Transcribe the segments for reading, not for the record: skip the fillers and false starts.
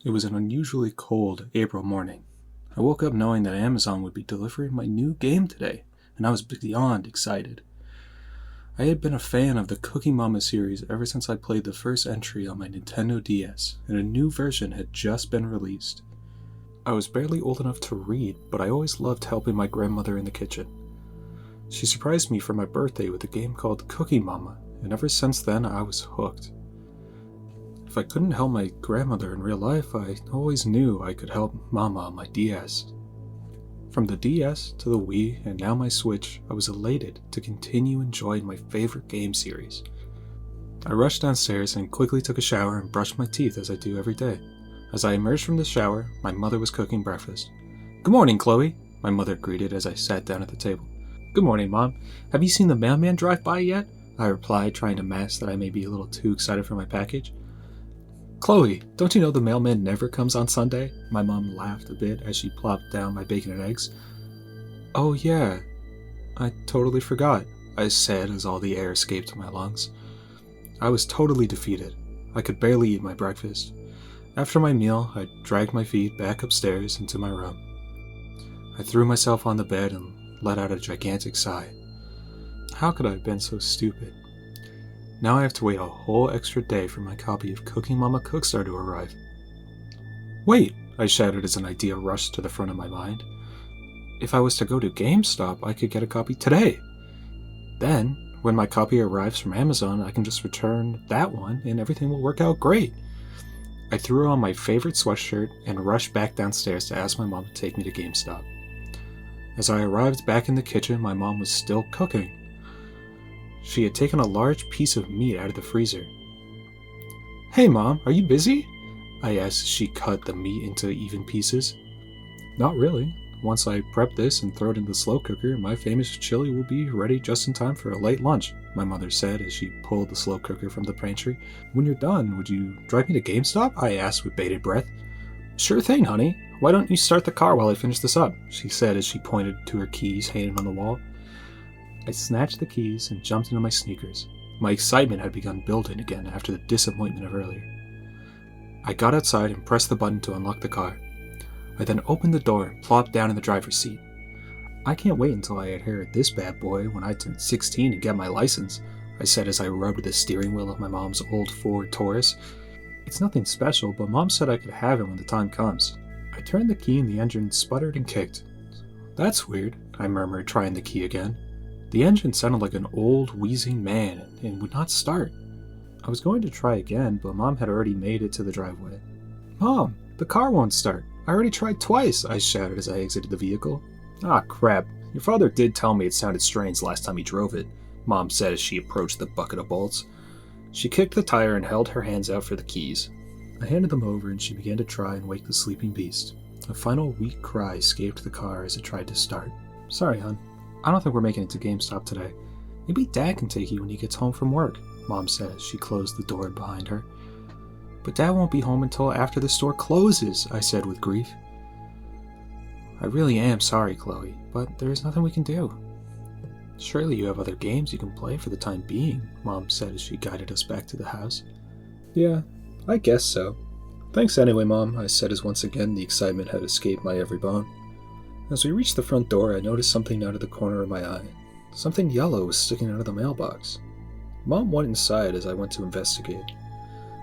It was an unusually cold April morning. I woke up knowing that Amazon would be delivering my new game today, and I was beyond excited. I had been a fan of the Cookie Mama series ever since I played the first entry on my Nintendo DS, and a new version had just been released. I was barely old enough to read, but I always loved helping my grandmother in the kitchen. She surprised me for my birthday with a game called Cookie Mama, and ever since then I was hooked. If I couldn't help my grandmother in real life, I always knew I could help Mama on my DS. From the DS to the Wii and now my Switch, I was elated to continue enjoying my favorite game series. I rushed downstairs and quickly took a shower and brushed my teeth as I do every day. As I emerged from the shower, my mother was cooking breakfast. "Good morning, Chloe," my mother greeted as I sat down at the table. "Good morning, Mom. Have you seen the mailman drive by yet?" I replied, trying to mask that I may be a little too excited for my package. "Chloe, don't you know the mailman never comes on Sunday?" My mom laughed a bit as she plopped down my bacon and eggs. "Oh yeah, I totally forgot," I said as all the air escaped my lungs. I was totally defeated. I could barely eat my breakfast. After my meal, I dragged my feet back upstairs into my room. I threw myself on the bed and let out a gigantic sigh. How could I have been so stupid? Now I have to wait a whole extra day for my copy of Cookie Mama Cookstar to arrive. "Wait!" I shouted as an idea rushed to the front of my mind. "If I was to go to GameStop, I could get a copy today. Then, when my copy arrives from Amazon, I can just return that one and everything will work out great." I threw on my favorite sweatshirt and rushed back downstairs to ask my mom to take me to GameStop. As I arrived back in the kitchen, my mom was still cooking. She had taken a large piece of meat out of the freezer. "Hey Mom, are you busy?" I asked as she cut the meat into even pieces. "Not really. Once I prep this and throw it in the slow cooker, my famous chili will be ready just in time for a late lunch," my mother said as she pulled the slow cooker from the pantry. "When you're done, would you drive me to GameStop?" I asked with bated breath. "Sure thing, honey. Why don't you start the car while I finish this up?" she said as she pointed to her keys hanging on the wall. I snatched the keys and jumped into my sneakers. My excitement had begun building again after the disappointment of earlier. I got outside and pressed the button to unlock the car. I then opened the door and plopped down in the driver's seat. "I can't wait until I inherit this bad boy when I turn 16 and get my license," I said as I rubbed the steering wheel of my mom's old Ford Taurus. "It's nothing special, but Mom said I could have it when the time comes." I turned the key and the engine sputtered and kicked. "That's weird," I murmured, trying the key again. The engine sounded like an old, wheezing man and would not start. I was going to try again, but Mom had already made it to the driveway. "Mom, the car won't start. I already tried twice," I shouted as I exited the vehicle. "Ah, crap. Your father did tell me it sounded strange last time he drove it," Mom said as she approached the bucket of bolts. She kicked the tire and held her hands out for the keys. I handed them over and she began to try and wake the sleeping beast. A final weak cry escaped the car as it tried to start. "Sorry, hon. I don't think we're making it to GameStop today. Maybe Dad can take you when he gets home from work," Mom said as she closed the door behind her. "But Dad won't be home until after the store closes," I said with grief. "I really am sorry, Chloe, but there is nothing we can do." "Surely you have other games you can play for the time being," Mom said as she guided us back to the house. "Yeah, I guess so. Thanks anyway, Mom," I said as once again the excitement had escaped my every bone. As we reached the front door, I noticed something out of the corner of my eye. Something yellow was sticking out of the mailbox. Mom went inside as I went to investigate.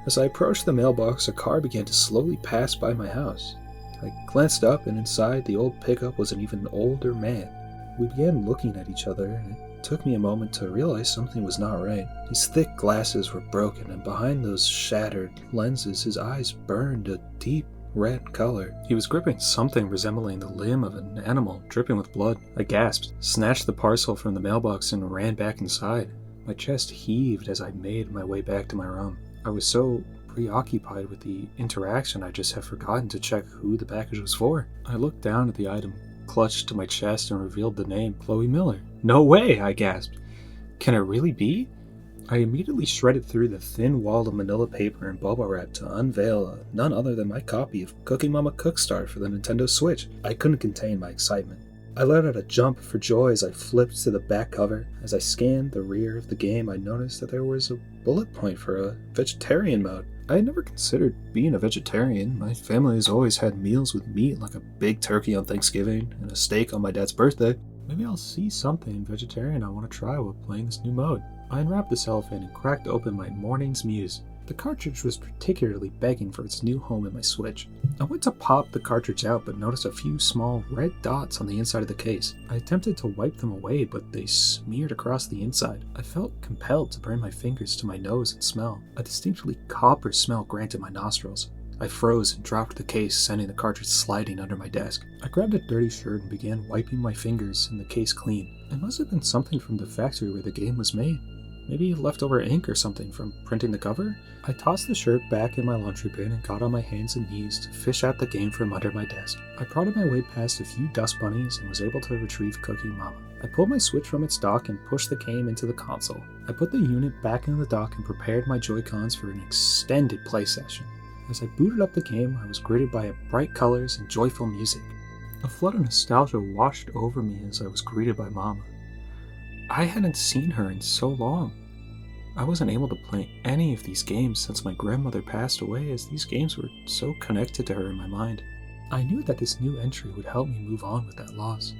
As I approached the mailbox, a car began to slowly pass by my house. I glanced up, and inside the old pickup was an even older man. We began looking at each other, and it took me a moment to realize something was not right. His thick glasses were broken, and behind those shattered lenses, his eyes burned a deep red color. He was gripping something resembling the limb of an animal, dripping with blood. I gasped, snatched the parcel from the mailbox, and ran back inside. My chest heaved as I made my way back to my room. I was so preoccupied with the interaction I just had forgotten to check who the package was for. I looked down at the item, clutched to my chest, and revealed the name, Chloe Miller. "No way!" I gasped. "Can it really be?" I immediately shredded through the thin wall of manila paper and bubble wrap to unveil none other than my copy of Cookie Mama Cookstar for the Nintendo Switch. I couldn't contain my excitement. I let out a jump for joy as I flipped to the back cover. As I scanned the rear of the game, I noticed that there was a bullet point for a vegetarian mode. I had never considered being a vegetarian. My family has always had meals with meat, like a big turkey on Thanksgiving and a steak on my dad's birthday. Maybe I'll see something vegetarian I want to try while playing this new mode. I unwrapped the cellophane and cracked open my morning's muse. The cartridge was particularly begging for its new home in my Switch. I went to pop the cartridge out but noticed a few small red dots on the inside of the case. I attempted to wipe them away but they smeared across the inside. I felt compelled to bring my fingers to my nose and smell. A distinctly copper smell granted my nostrils. I froze and dropped the case, sending the cartridge sliding under my desk. I grabbed a dirty shirt and began wiping my fingers and the case clean. It must have been something from the factory where the game was made. Maybe leftover ink or something from printing the cover? I tossed the shirt back in my laundry bin and got on my hands and knees to fish out the game from under my desk. I prodded my way past a few dust bunnies and was able to retrieve Cookie Mama. I pulled my Switch from its dock and pushed the game into the console. I put the unit back in the dock and prepared my Joy-Cons for an extended play session. As I booted up the game, I was greeted by bright colors and joyful music. A flood of nostalgia washed over me as I was greeted by Mama. I hadn't seen her in so long. I wasn't able to play any of these games since my grandmother passed away, as these games were so connected to her in my mind. I knew that this new entry would help me move on with that loss.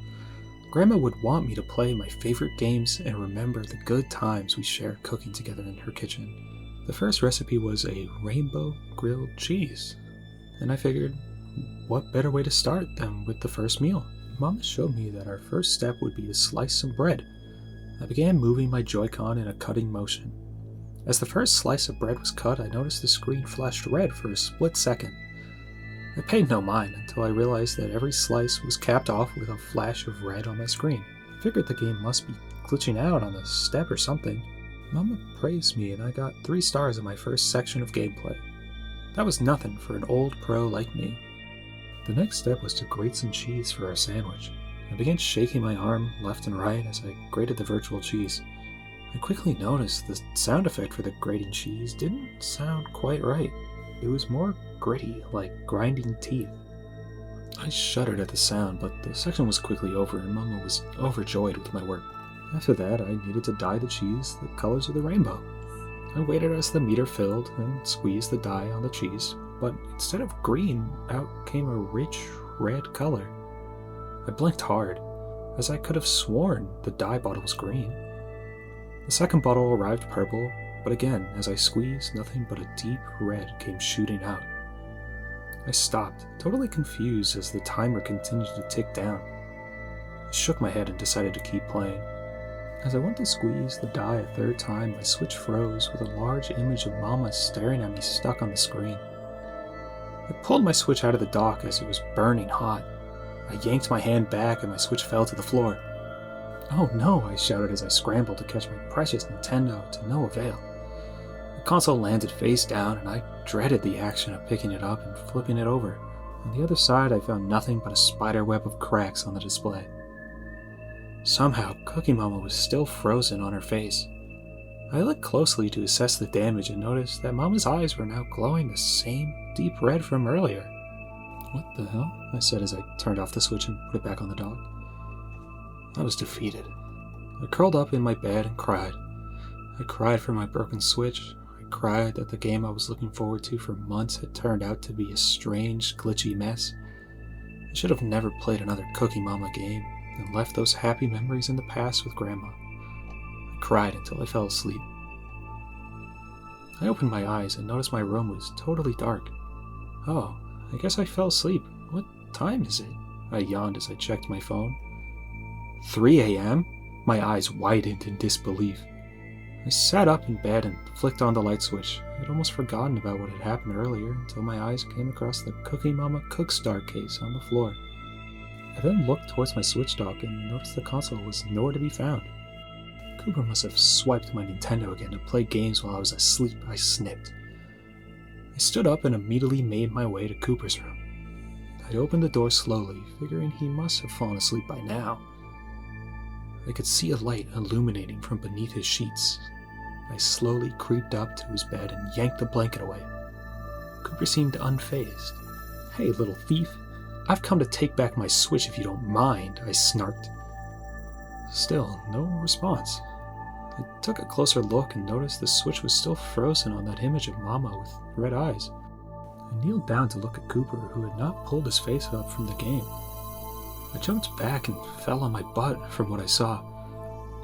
Grandma would want me to play my favorite games and remember the good times we shared cooking together in her kitchen. The first recipe was a rainbow grilled cheese, and I figured, what better way to start than with the first meal? Mama showed me that our first step would be to slice some bread. I began moving my Joy-Con in a cutting motion. As the first slice of bread was cut, I noticed the screen flashed red for a split second. I paid no mind until I realized that every slice was capped off with a flash of red on my screen. I figured the game must be glitching out on a step or something. Mama praised me and I got 3 stars in my first section of gameplay. That was nothing for an old pro like me. The next step was to grate some cheese for our sandwich. I began shaking my arm left and right as I grated the virtual cheese. I quickly noticed the sound effect for the grating cheese didn't sound quite right. It was more gritty, like grinding teeth. I shuddered at the sound, but the section was quickly over and Mama was overjoyed with my work. After that, I needed to dye the cheese the colors of the rainbow. I waited as the meter filled and squeezed the dye on the cheese, but instead of green, out came a rich red color. I blinked hard, as I could have sworn the dye bottle was green. The second bottle arrived purple, but again, as I squeezed, nothing but a deep red came shooting out. I stopped, totally confused as the timer continued to tick down. I shook my head and decided to keep playing. As I went to squeeze the dye a third time, my Switch froze with a large image of Mama staring at me stuck on the screen. I pulled my Switch out of the dock as it was burning hot. I yanked my hand back and my Switch fell to the floor. "Oh no," I shouted as I scrambled to catch my precious Nintendo, to no avail. The console landed face down and I dreaded the action of picking it up and flipping it over. On the other side I found nothing but a spider web of cracks on the display. Somehow, Cookie Mama was still frozen on her face. I looked closely to assess the damage and noticed that Mama's eyes were now glowing the same deep red from earlier. "What the hell?" I said as I turned off the Switch and put it back on the dock. I was defeated. I curled up in my bed and cried. I cried for my broken Switch. I cried that the game I was looking forward to for months had turned out to be a strange, glitchy mess. I should have never played another Cookie Mama game and left those happy memories in the past with Grandma. I cried until I fell asleep. I opened my eyes and noticed my room was totally dark. Oh, I guess I fell asleep. What time is it? I yawned as I checked my phone. 3 a.m.? My eyes widened in disbelief. I sat up in bed and flicked on the light switch. I had almost forgotten about what had happened earlier until my eyes came across the Cookie Mama Cookstar case on the floor. I then looked towards my Switch dock and noticed the console was nowhere to be found. Cooper must have swiped my Nintendo again to play games while I was asleep, I snipped. I stood up and immediately made my way to Cooper's room. I opened the door slowly, figuring he must have fallen asleep by now. I could see a light illuminating from beneath his sheets. I slowly creeped up to his bed and yanked the blanket away. Cooper seemed unfazed. "Hey, little thief, I've come to take back my Switch if you don't mind," I snarked. Still, no response. I took a closer look and noticed the switch was still frozen on that image of Mama with red eyes. I kneeled down to look at Cooper, who had not pulled his face up from the game. I jumped back and fell on my butt from what I saw.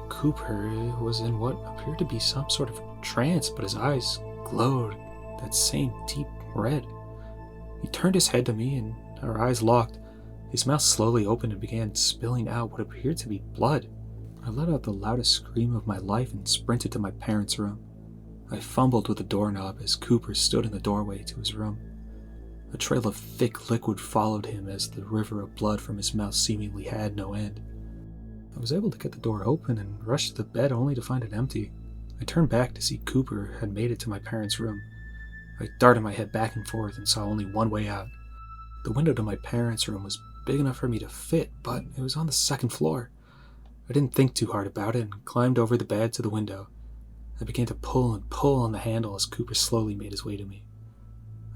Cooper was in what appeared to be some sort of trance, but his eyes glowed that same deep red. He turned his head to me and our eyes locked. His mouth slowly opened and began spilling out what appeared to be blood. I let out the loudest scream of my life and sprinted to my parents' room. I fumbled with the doorknob as Cooper stood in the doorway to his room. A trail of thick liquid followed him as the river of blood from his mouth seemingly had no end. I was able to get the door open and rush to the bed only to find it empty. I turned back to see Cooper had made it to my parents' room. I darted my head back and forth and saw only one way out. The window to my parents' room was big enough for me to fit, but it was on the second floor. I didn't think too hard about it and climbed over the bed to the window. I began to pull and pull on the handle as Cooper slowly made his way to me.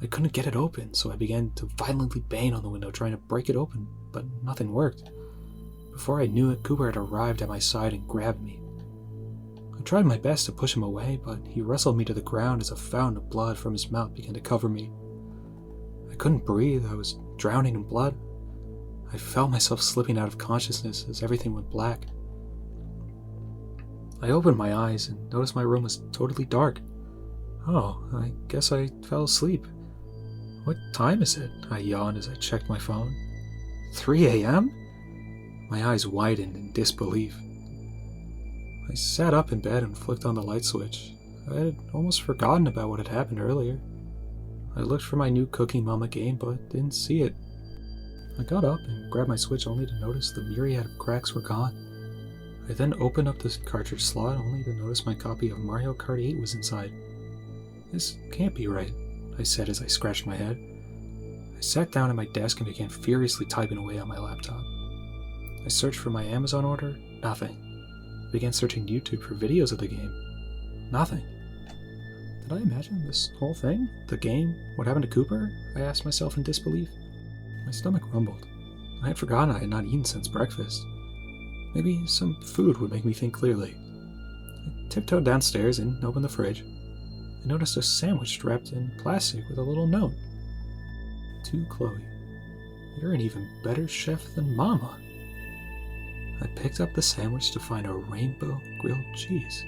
I couldn't get it open, so I began to violently bang on the window trying to break it open, but nothing worked. Before I knew it, Cooper had arrived at my side and grabbed me. I tried my best to push him away, but he wrestled me to the ground as a fountain of blood from his mouth began to cover me. I couldn't breathe. I was drowning in blood. I felt myself slipping out of consciousness as everything went black. I opened my eyes and noticed my room was totally dark. Oh, I guess I fell asleep. What time is it? I yawned as I checked my phone. 3 a.m.? My eyes widened in disbelief. I sat up in bed and flicked on the light switch. I had almost forgotten about what had happened earlier. I looked for my new Cookie Mama game, but didn't see it. I got up and grabbed my switch only to notice the myriad of cracks were gone. I then opened up the cartridge slot only to notice my copy of Mario Kart 8 was inside. This can't be right, I said as I scratched my head. I sat down at my desk and began furiously typing away on my laptop. I searched for my Amazon order, nothing. I began searching YouTube for videos of the game. Nothing. Did I imagine this whole thing? The game? What happened to Cooper? I asked myself in disbelief. My stomach rumbled. I had forgotten I had not eaten since breakfast. Maybe some food would make me think clearly. I tiptoed downstairs and opened the fridge. I noticed a sandwich wrapped in plastic with a little note. To Chloe, you're an even better chef than Mama. I picked up the sandwich to find a rainbow grilled cheese.